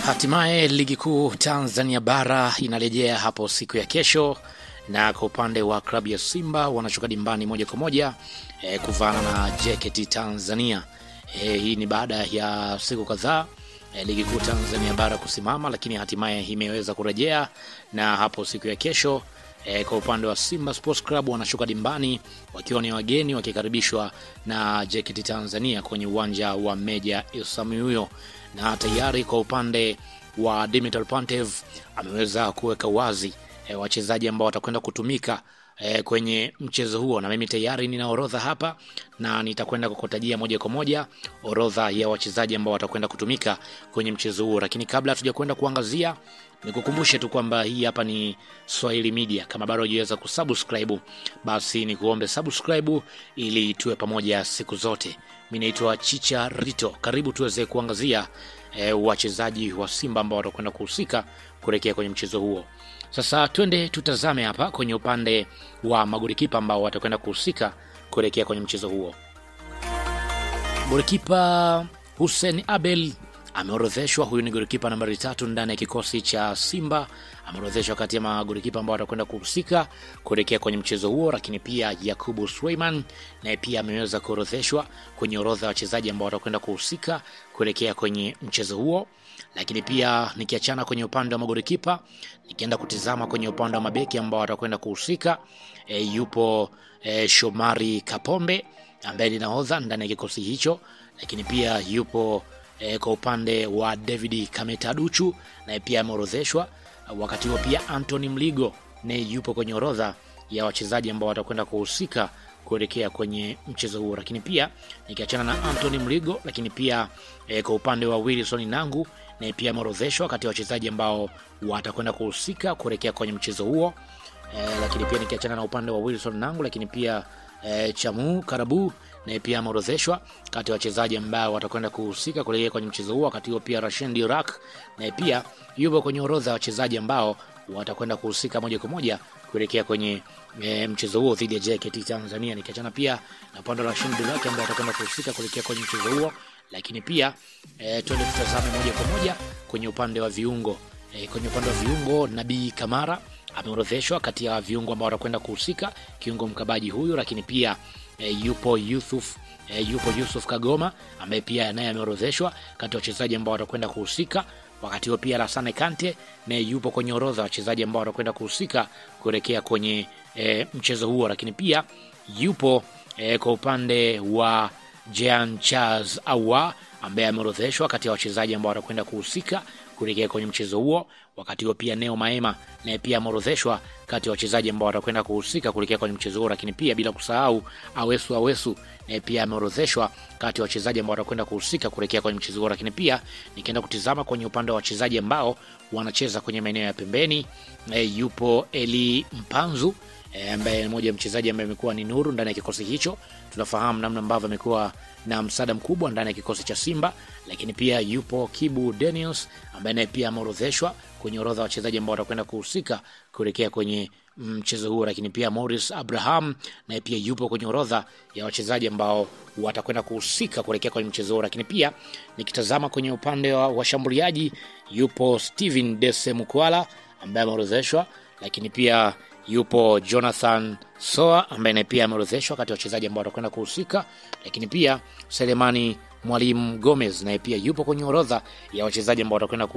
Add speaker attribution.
Speaker 1: Hatimaye ligi kuu Tanzania bara inarejea hapo siku ya kesho, na kwa upande wa klabu ya Simba wanashuka dimbani moja kwa moja kuvana na JKT Tanzania. Hii ni baada ya siku kadhaa ligi kuu Tanzania bara kusimama, lakini hatimaye imeweza kurejea, na hapo siku ya kesho kwa upande wa Simba Sports Club wanashuka dimbani wakiwa ni wageni wakikaribishwa na JKT Tanzania kwenye uwanja wa Meja Isamuhyo. Na tayari kwa upande wa Dimitar Pantev ameweza kuweka wazi wachezaji ambao watakwenda kutumika kwenye mchezo huo, na mimi tayari nina orodha hapa na nitakwenda kukutajia moja kwa moja orodha ya wachezaji ambao watakwenda kutumika kwenye mchezo huo. Lakini kabla hatujakwenda kuangazia, nikukumbushe tu kwamba hii hapa ni Swahili Media. Kama bado hujaweza kusubscribe, basi nikuombe subscribe ili tuwe pamoja siku zote. Mimi naitwa Chicha Rito. Karibu tuweze kuangazia wachezaji wa Simba ambao watakwenda kuhusika kuelekea kwenye mchezo huo. Sasa twende tutazame hapa kwenye upande wa magolikipa ambao watakwenda kuhusika kuelekea kwenye mchezo huo. Golikipa Hussein Abel ameorodheshwa. Huyu ni golikipa nambari 3 ndani ya kikosi cha Simba. Ameorodheshwa kati ya magolikipa ambao watakwenda kuhusika kuelekea kwenye mchezo huo, lakini pia Yakubu Suleiman naye pia ameweza kuorodheshwa kwenye orodha ya wachezaji ambao watakwenda kuhusika kuelekea kwenye mchezo huo. Lakini pia nikiachana kwenye upande wa magolikipa, nikienda kutizama kwenye upande wa mabeki ambao watakwenda kuhusika, yupo Shomari Kapombe ambaye ni nahodha ndani ya kikosi hicho, lakini pia yupo kwa upande wa David Kametaduchu naye pia ameorodheshwa. Wakati huo pia Anthony Mligo naye yupo kwenye orodha ya wachezaji ambao watakwenda kuhusika kuelekea kwenye mchezo huo. Lakini pia nikiachana na Anthony Mligo, lakini pia kwa upande wa Wilson Nangu naye pia ameorodheshwa kati ya wachezaji ambao watakwenda kuhusika kuelekea kwenye mchezo huo. Lakini pia nikiachana na upande wa Wilson Nangu, lakini pia Chamu Karabu naye pia ameorodheshwa kati ya wachezaji ambao watakwenda kuhusika kuelekea kwenye mchezo huo. Wakati huo pia Rashid Iraq naye pia yupo kwenye orodha ya wachezaji ambao watakwenda kuhusika moja kwa moja kuelekea kwenye mchezo huo dhidi ya JKT Tanzania. Nikiachana pia na upande wa Rashid Iraq ambaye atakwenda kuhusika kuelekea kwenye mchezo huo. Lakini pia twende tutazame moja kwa moja kwenye upande wa viungo. Kwenye upande wa viungo, Nabii Kamara ameorodheshwa kati ya viungo ambao watakwenda kuhusika, kiungo mkabaji huyu. Lakini pia yupo Yusuf Kagoma ambaye pia naye ameorodheshwa kati ya wachezaji ambao watakwenda kuhusika. Wakati huo pia Lassana Kante naye yupo kwenye orodha wachezaji ambao watakwenda kuhusika kuelekea kwenye mchezo huo. Lakini pia yupo kwa upande wa Jean Charles Awa ambaye ameorodheshwa kati ya wachezaji ambao watakwenda kuhusika kuelekea kwenye mchezo huo. Wakati huo pia Neo Maema naye pia ameorodheshwa kati ya wachezaji ambao watakwenda kuhusika kuelekea kwenye mchezo huo. Lakini pia bila kusahau Awesu naye pia ameorodheshwa kati ya wachezaji ambao watakwenda kuhusika kuelekea kwenye mchezo huo. Lakini pia nikienda kutizama kwenye upande wa wachezaji ambao wanacheza kwenye maeneo ya pembeni, yupo Eli Mpanzu ambaye ni mmoja mchezaji ambaye amekuwa ni nuru ndani ya kikosi hicho. Tunafahamu namna ambavyo amekuwa na msaada mkubwa ndani ya kikosi cha Simba. Lakini pia yupo Kibu Daniels ambaye naye pia ameorodheshwa kwenye orodha ya wachezaji ambao watakwenda kuhusika kuelekea kwenye mchezo huo. Lakini pia Morris Abraham naye pia yupo kwenye orodha ya wachezaji ambao watakwenda kuhusika kuelekea kwenye mchezo huo. Lakini pia nikitazama kwenye upande wa washambuliaji, yupo Steven Dese Mukwala ambaye ameorodheshwa. Lakini pia yupo Jonathan Soa ambaye naye pia ameorodheshwa kati ya wachezaji ambao watakwenda kuhusika. Lakini pia Selemani Mwalimu Gomez naye pia yupo kwenye orodha ya wachezaji ambao watakwenda